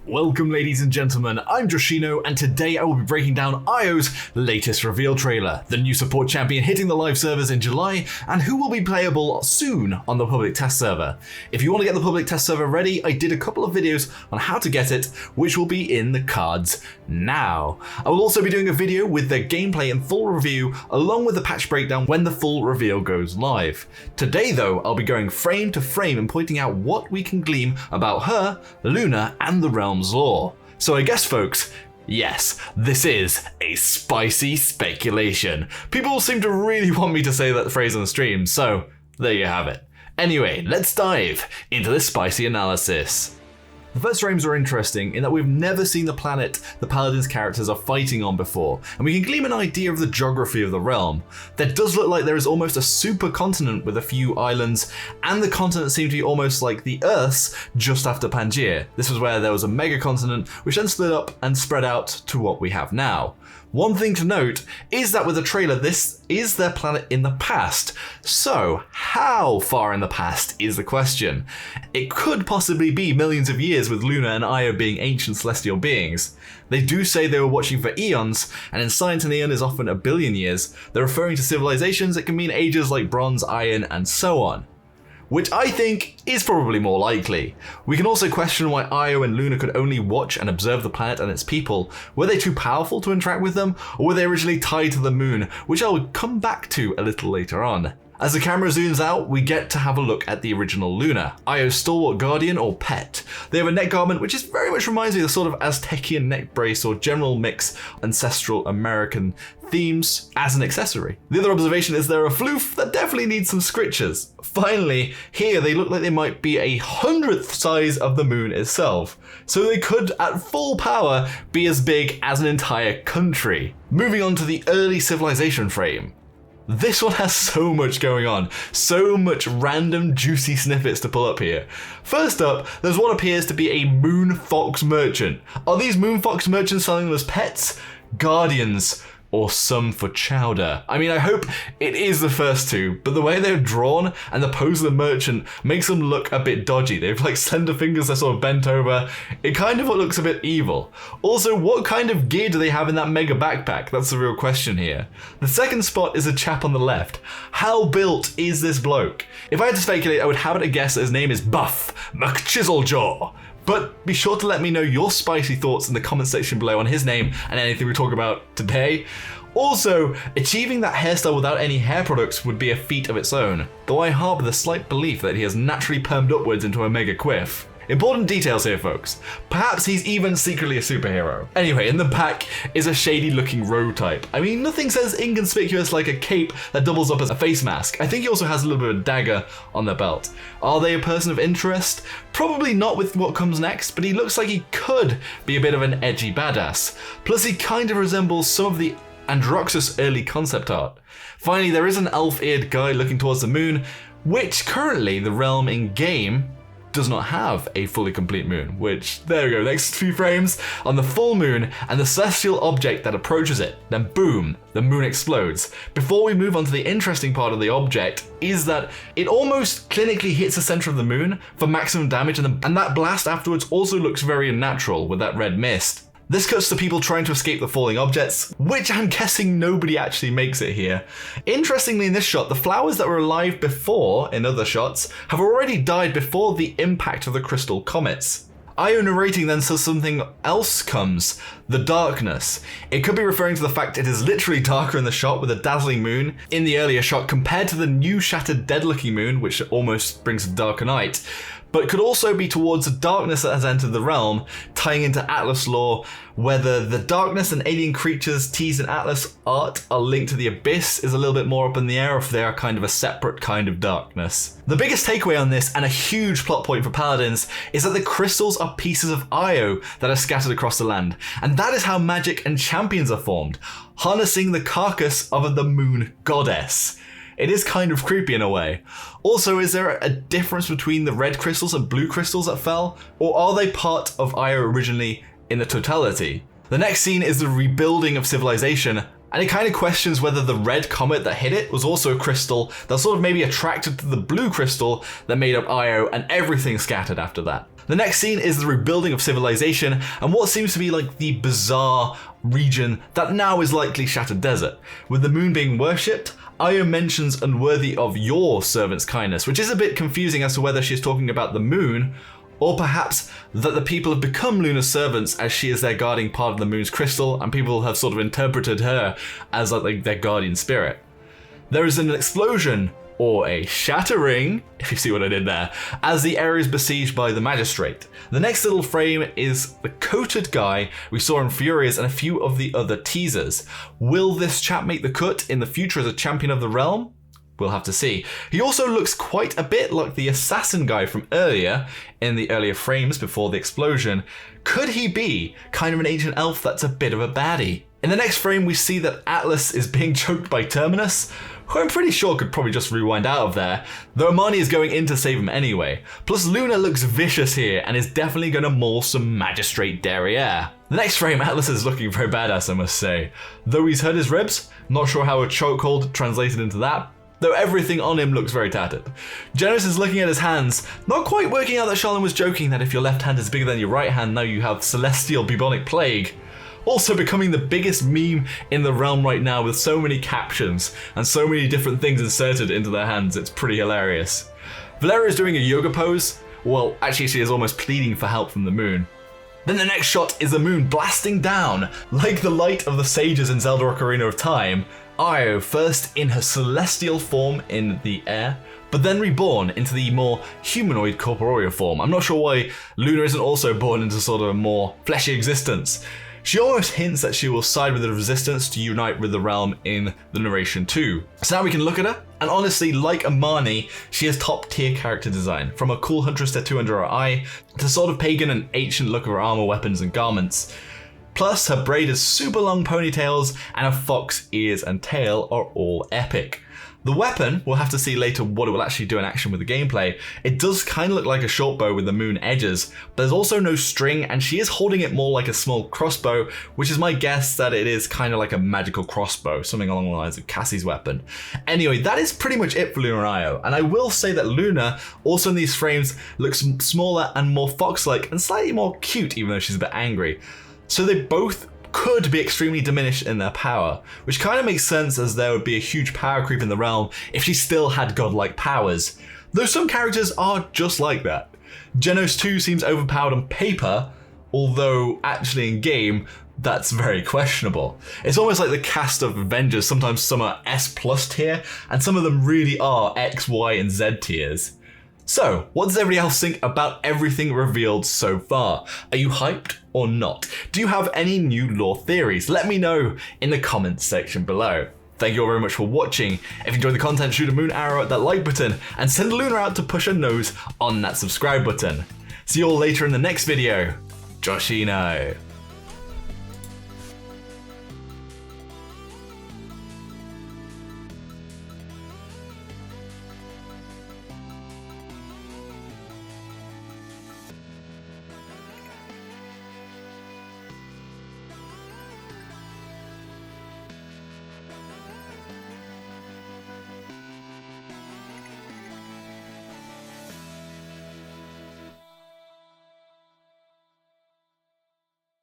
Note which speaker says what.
Speaker 1: Welcome ladies and gentlemen, I'm Joshino and today I will be breaking down Io's latest reveal trailer, the new support champion hitting the live servers in July, and who will be playable soon on the public test server. If you want to get the public test server ready, I did a couple of videos on how to get it, which will be in the cards now. I will also be doing a video with the gameplay and full review along with the patch breakdown when the full reveal goes live. Today though, I'll be going frame to frame and pointing out what we can glean about her, Luna, and the realm lore. So I guess folks, yes, this is a spicy speculation. People seem to really want me to say that phrase on the stream, so there you have it. Anyway, let's dive into this spicy analysis. The first frames are interesting in that we've never seen the planet the Paladins characters are fighting on before, and we can glean an idea of the geography of the realm. There does look like there is almost a supercontinent with a few islands, and the continent seemed to be almost like the Earth's just after Pangaea. This was where there was a megacontinent which then split up and spread out to what we have now. One thing to note is that with the trailer, this is their planet in the past. So, how far in the past is the question? It could possibly be millions of years with Luna and Io being ancient celestial beings. They do say they were watching for eons, and in science an eon is often a billion years. They're referring to civilizations that can mean ages like bronze, iron, and so on, which I think is probably more likely. We can also question why Io and Luna could only watch and observe the planet and its people. Were they too powerful to interact with them, or were they originally tied to the moon, which I will come back to a little later on. As the camera zooms out, we get to have a look at the original Luna, Io's stalwart guardian or pet. They have a neck garment which very much reminds me of the sort of Aztecian neck brace or general mix ancestral American themes as an accessory. The other observation is they're a floof that definitely needs some scritches. Finally, here they look like they might be 100th size of the moon itself, so they could at full power be as big as an entire country. Moving on to the early civilization frame. This one has so much going on, so much random juicy snippets to pull up here. First up, there's what appears to be a moon fox merchant. Are these moon fox merchants selling them as pets, guardians, or some for chowder? I mean, I hope it is the first two, but the way they're drawn and the pose of the merchant makes them look a bit dodgy. They have like slender fingers that are sort of bent over. It kind of looks a bit evil. Also, what kind of gear do they have in that mega backpack? That's the real question here. The second spot is a chap on the left. How built is this bloke? If I had to speculate, I would have it a guess that his name is Buff McChiseljaw. But be sure to let me know your spicy thoughts in the comment section below on his name and anything we talk about today. Also, achieving that hairstyle without any hair products would be a feat of its own, though I harbour the slight belief that he has naturally permed upwards into a mega quiff. Important details here, folks. Perhaps he's even secretly a superhero. Anyway, in the back is a shady looking rogue type. I mean, nothing says inconspicuous like a cape that doubles up as a face mask. I think he also has a little bit of a dagger on their belt. Are they a person of interest? Probably not with what comes next, but he looks like he could be a bit of an edgy badass. Plus he kind of resembles some of the Androxus early concept art. Finally, there is an elf-eared guy looking towards the moon, which currently the realm in game does not have a fully complete moon, which, there we go, next few frames on the full moon and the celestial object that approaches it, then boom, the moon explodes. Before we move on to the interesting part of the object is that it almost clinically hits the center of the moon for maximum damage, and that blast afterwards also looks very unnatural with that red mist. This cuts to people trying to escape the falling objects, which I'm guessing nobody actually makes it here. Interestingly, in this shot, the flowers that were alive before, in other shots, have already died before the impact of the crystal comets. Io narrating then says something else comes, the darkness. It could be referring to the fact it is literally darker in the shot with a dazzling moon in the earlier shot compared to the new shattered dead looking moon, which almost brings a darker night. But it could also be towards the darkness that has entered the realm, tying into Atlas lore, whether the darkness and alien creatures teased in Atlas art are linked to the abyss is a little bit more up in the air, if they are kind of a separate kind of darkness. The biggest takeaway on this, and a huge plot point for Paladins, is that the crystals are pieces of Io that are scattered across the land, and that is how magic and champions are formed, harnessing the carcass of the moon goddess. It is kind of creepy in a way. Also, is there a difference between the red crystals and blue crystals that fell? Or are they part of Io originally in the totality? The next scene is the rebuilding of civilization, and it kind of questions whether the red comet that hit it was also a crystal that sort of maybe attracted to the blue crystal that made up Io, and everything scattered after that. The next scene is the rebuilding of civilization and what seems to be like the bizarre region that now is likely Shattered Desert. With the moon being worshipped, Io mentions unworthy of your servant's kindness, which is a bit confusing as to whether she's talking about the moon or perhaps that the people have become Luna's servants as she is their guarding part of the moon's crystal and people have sort of interpreted her as like their guardian spirit. There is an explosion, or a shattering, if you see what I did there, as the area is besieged by the magistrate. The next little frame is the coated guy we saw in Furious and a few of the other teasers. Will this chap make the cut in the future as a champion of the realm? We'll have to see. He also looks quite a bit like the assassin guy from earlier, in the earlier frames before the explosion. Could he be kind of an ancient elf that's a bit of a baddie? In the next frame we see that Atlas is being choked by Terminus, who I'm pretty sure could probably just rewind out of there, though Amani is going in to save him anyway. Plus Luna looks vicious here and is definitely going to maul some magistrate derriere. The next frame, Atlas is looking very badass, I must say. Though he's hurt his ribs, not sure how a chokehold translated into that, though everything on him looks very tattered. Genos is looking at his hands, not quite working out that Charlene was joking that if your left hand is bigger than your right hand, now you have celestial bubonic plague. Also becoming the biggest meme in the realm right now with so many captions and so many different things inserted into their hands, it's pretty hilarious. Valeria is doing a yoga pose. Well, actually she is almost pleading for help from the moon. Then the next shot is the moon blasting down, like the light of the sages in Zelda Ocarina of Time. Io first in her celestial form in the air, but then reborn into the more humanoid corporeal form. I'm not sure why Luna isn't also born into sort of a more fleshy existence. She almost hints that she will side with the resistance to unite with the realm in the narration too. So now we can look at her, and honestly, like Amani, she has top tier character design, from a cool huntress tattoo under her eye, to sort of pagan and ancient look of her armor, weapons and garments. Plus her braided super long ponytails and her fox ears and tail are all epic. The weapon, we'll have to see later what it will actually do in action with the gameplay. It does kind of look like a short bow with the moon edges, but there's also no string and she is holding it more like a small crossbow, which is my guess that it is kind of like a magical crossbow, something along the lines of Cassie's weapon. Anyway, that is pretty much it for Luna and Io, and I will say that Luna, also in these frames, looks smaller and more fox-like and slightly more cute even though she's a bit angry. So they both could be extremely diminished in their power, which kind of makes sense as there would be a huge power creep in the realm if she still had godlike powers, though some characters are just like that. Genos 2 seems overpowered on paper, although actually in game that's very questionable. It's almost like the cast of Avengers, sometimes some are S+ tier and some of them really are X, Y and Z tiers. So, what does everybody else think about everything revealed so far? Are you hyped or not? Do you have any new lore theories? Let me know in the comments section below. Thank you all very much for watching. If you enjoyed the content, shoot a moon arrow at that like button and send Luna out to push her nose on that subscribe button. See you all later in the next video. Joshino.